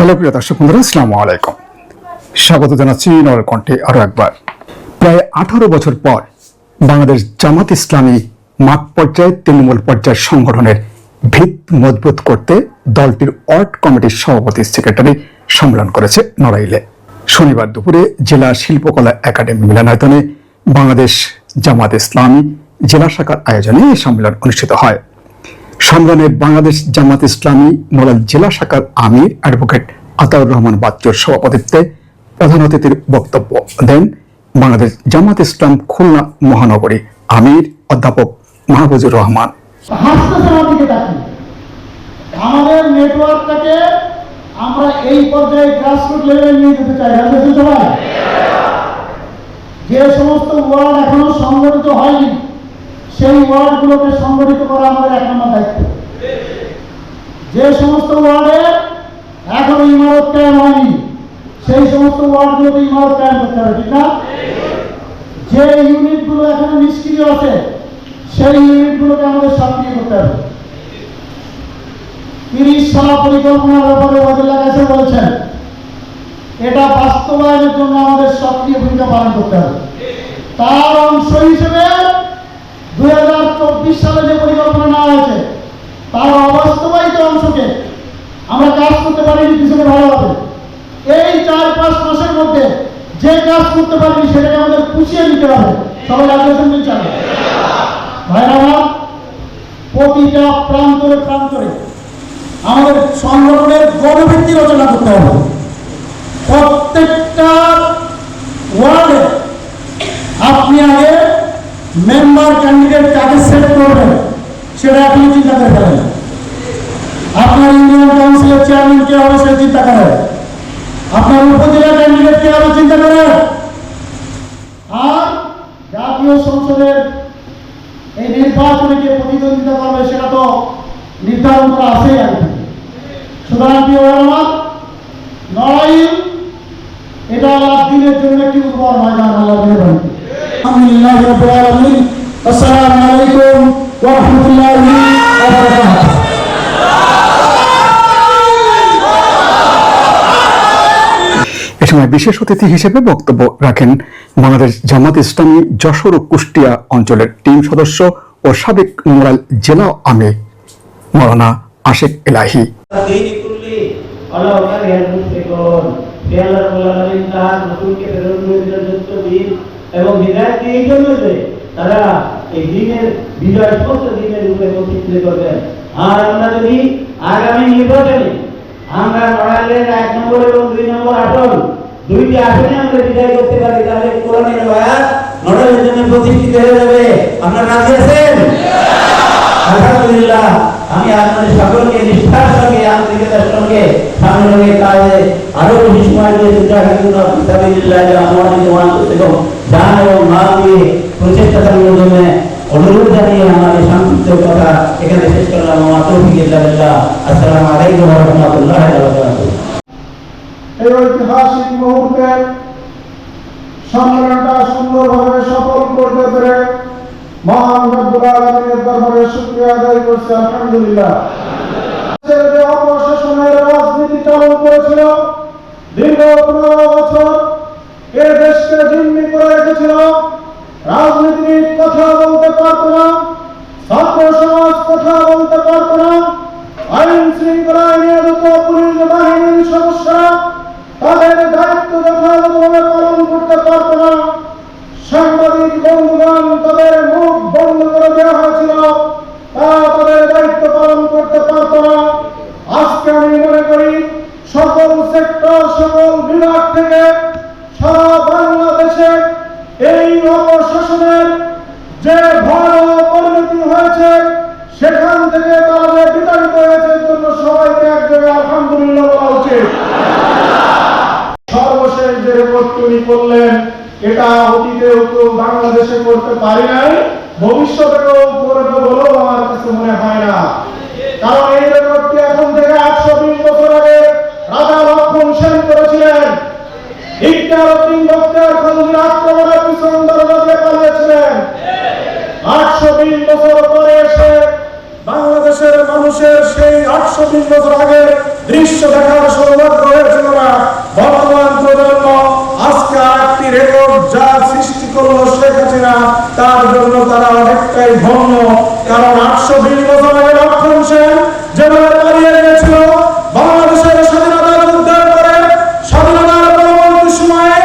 Hello প্রিয় দর্শক বন্ধুরা, আসসালামু আলাইকুম। স্বাগত জানাচ্ছি নরের কণ্ঠে আরো একবার। প্রায় 18 বছর পর বাংলাদেশ জামাত ইসলামী মাঠ পর্যায়ে তৃণমূল পর্যায়ের সংগঠনের ভিত মজবুত করতে দলটির ওয়ার্ড কমিটির সভাপতি সেক্রেটারি সম্মেলন করেছে নড়াইলে। শনিবার দুপুরে জেলা শিল্পকলা একাডেমি মিলনায়তনে বাংলাদেশ জামাত ইসলামী জেলা শাখার আয়োজনে এই সম্মেলন অনুষ্ঠিত হয়। সম্মেলনে বাংলাদেশ জামাত ইসলামী মোরাল জেলা শাখার আমির অ্যাডভোকেট আতাউর রহমান বাচ্চুর সভাপতিত্বে প্রধান অতিথির বক্তব্য দেন বাংলাদেশ জামাত ইসলাম খুলনা মহানগরী আমির অধ্যাপক মাহফুজুর রহমান। আমাদের নেটওয়ার্কটাকে আমরা এই পর্যায়ে গ্রাসরুট লেভেলে নিয়ে যেতে চাই। সবাই যে সমস্ত ওয়ার্ড এখনো সংগঠিত হয়নি সেই ওয়ার্ডগুলোকে সংগঠিত করা আমাদের এক নম্বর দায়িত্ব। যে সমস্ত ওয়ার্ডে এখনো ইমারত কায়েম হয়নি সেই সমস্ত ওয়ার্ডগুলোতে ইমারত কায়েম করতে হবে, ঠিক না? যে ইউনিটগুলো এখনো নিষ্ক্রিয় আছে সেই ইউনিটগুলোকে আমাদের সক্রিয় করতে হবে। 30 সালা পরিকল্পনার ব্যাপারে ওয়াজিল্লাহ কাছে বলেছেন, এটা বাস্তবায়নের জন্য আমাদের সক্রিয় ভূমিকা পালন করতে হবে। তার অংশ হিসেবে 2024 সালে যে পরিকল্পনা নেওয়া হয়েছে তার অবাস্তবায়িত অংশকে আমরা কাজ করতে পারিনি পিছনে ভালোভাবে। এই 4-5 মাসের মধ্যে যে কাজ করতে পারিনি সেটাকে আমাদের পুষিয়ে নিতে হবে। সবাই রাজি আছেন ইনশাআল্লাহ? ভাইরা আমার, প্রতিটা প্রান্তরে প্রান্তরে আমাদের সংগঠনের গণভিত্তি রচনা করতে হবে। প্রত্যেকটা ওয়ার্ডে আপনি আগে মেম্বার ক্যান্ডিডেট কাকে সেট করবেন সেটা আপনি চিন্তা করে ফেলেন। আপনার ইউনিয়ন কাউন্সিলের চেয়ারম্যান কে হবে সে চিন্তা করেন, আপনার উপজেলা ক্যান্ডিডেট কে হবে চিন্তা করেন, আর জাতীয় সংসদের এই নির্বাচনে কে প্রতিদ্বন্দ্বিতা করবে সেটা তো নির্ধারণ করা আছেই আগে। সুতরাং প্রিয় আমার নড়াইল এটা আল্লাহ দিনের জন্য একটি উর্বর ময়দান। আল্লাহ মেহরবানি। আলহামদুলিল্লাহ রাব্বিল আলামিন। আসসালামু আলাইকুম ওয়া রাহমাতুল্লাহি ওয়া বারাকাতুহু। এ সময় বিশেষ অতিথি হিসেবে বক্তব্য রাখেন বাংলাদেশ জামাত ইসলামী যশোর ও কুষ্টিয়া অঞ্চলের টিম সদস্য ও সাবেক মোরাল জেলা আমির মাওলানা আশিক এলাহি। এবং বিদায় এই জন্য যে তারা এই দিনের বিজয় সমস্ত দিনের রূপে প্রতিষ্ঠিত করবেন। আর আমরা যদি আগামী নির্বাচনে আমরা নড়াইলের 1 নম্বর এবং 2 নম্বর আসন দুইটি আসনে আমরা বিজয় করতে পারি তাহলে কোরআনের আয়াত নড়াইলের জন্য প্রতিষ্ঠিত হয়ে যাবে। আপনারা রাজি আছেন? আলহামদুলিল্লাহ। আমি আপনাদের সকলকে নিষ্ঠার সঙ্গে আন্তরিকতার সঙ্গে সামনের কাজে আরো বেশি সময় দিয়ে জান এবং মাল দিয়ে প্রচেষ্টা চালানোর জন্য অনুরোধ জানিয়ে আমাদের সংক্ষিপ্ত কথা এখানে শেষ করলাম। আমার তৌফিক ইল্লাল্লাহ। আসসালামু আলাইকুম ওয়া রাহমাতুল্লাহি ওয়া বারাকাতুহু। এই ঐতিহাসিক মুহূর্তে সম্মেলনটা সুন্দরভাবে সফল করতে পেরে মহান রব্বুল আলামিনের দরবারে শুকরিয়া আদায় করছি। আলহামদুলিল্লাহ। যে অপশাসনের রাজনীতি চালু করেছিল দীর্ঘ 15 বছর এ দেশকে জিম্মি করে রেখেছিল, রাজনীতিবিদ কথা বলতে পারত না, ছাত্র সমাজ কথা বলতে পারত না, আইন শৃঙ্খলায় নিয়োজিত পুলিশ বাহিনীর সদস্যরা তাদের দায়িত্ব যথাযথভাবে পালন করতে পারত না, সাংবাদিক বন্ধুগণ তাদের মুখ বন্ধ করে দেওয়া হয়েছিল, তারা তাদের দায়িত্ব পালন করতে পারত না। আজকে আমি মনে করি সকল সেক্টর সকল বিভাগ থেকে সারা বাংলাদেশে এই অপশাসনের যে ভয়াবহ পরিণতি হয়েছে সেখান থেকে তারা যে বিতাড়িত হয়েছে এর জন্য সবাইকে এক জায়গায় আলহামদুলিল্লাহ বলা উচিত। সর্বশেষ যে রেকর্ড তৈরি করলেন এটা অতীতেও কেউ বাংলাদেশে করতে পারি নাই, ভবিষ্যতেও করবে বলেও আমার কাছে মনে হয় না। কারণ এই রেকর্ডটি এখন থেকে 820 বছর আগে রাজা লক্ষণ সেন করেছিলেন। ইকরারউদ্দিন বখতিয়ার খলজির আক্রমণে পিছন দরজা দিয়ে পালিয়েছিলেন। 820 বছর পরে এসে বাংলাদেশের মানুষের সেই 820 বছর আগের দৃশ্য দেখার সৌভাগ্য তার জন্য তারা অনেকটাই ধন্য। কারণ 820 বছর আগে লক্ষণ সেন যেভাবে পালিয়ে গেছিল বাংলাদেশের স্বাধীনতা যুদ্ধের পরে, স্বাধীনতার পরবর্তী সময়ে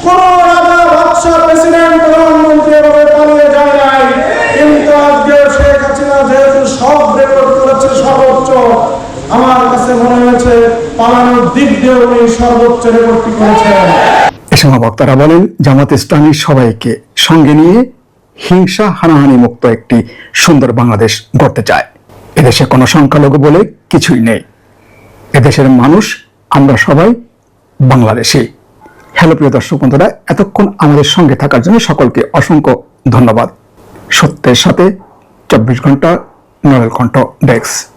কোন রাজা, বাদশা, প্রেসিডেন্ট, প্রধানমন্ত্রী এভাবে পালিয়ে যায় নাই। কিন্তু আজকে শেখ হাসিনা যেহেতু সব রেকর্ড করেছে সর্বোচ্চ, আমার কাছে মনে হয়েছে পালানোর দিক দিয়ে উনি সর্বোচ্চ রেকর্ডটি করেছেন। এ সময় বক্তারা বলেন, জামাত ইসলামী সবাইকে সঙ্গে নিয়ে হিংসা হানাহানি মুক্ত একটি সুন্দর বাংলাদেশ গড়তে চায়। এদেশে কোনো সংখ্যালঘু বলে কিছুই নেই। এদেশের মানুষ আমরা সবাই বাংলাদেশি। হ্যালো প্রিয় দর্শক বন্ধুরা, এতক্ষণ আমাদের সঙ্গে থাকার জন্য সকলকে অসংখ্য ধন্যবাদ। সত্যের সাথে 24 ঘন্টা নড়েল কণ্ঠ ডেস্ক।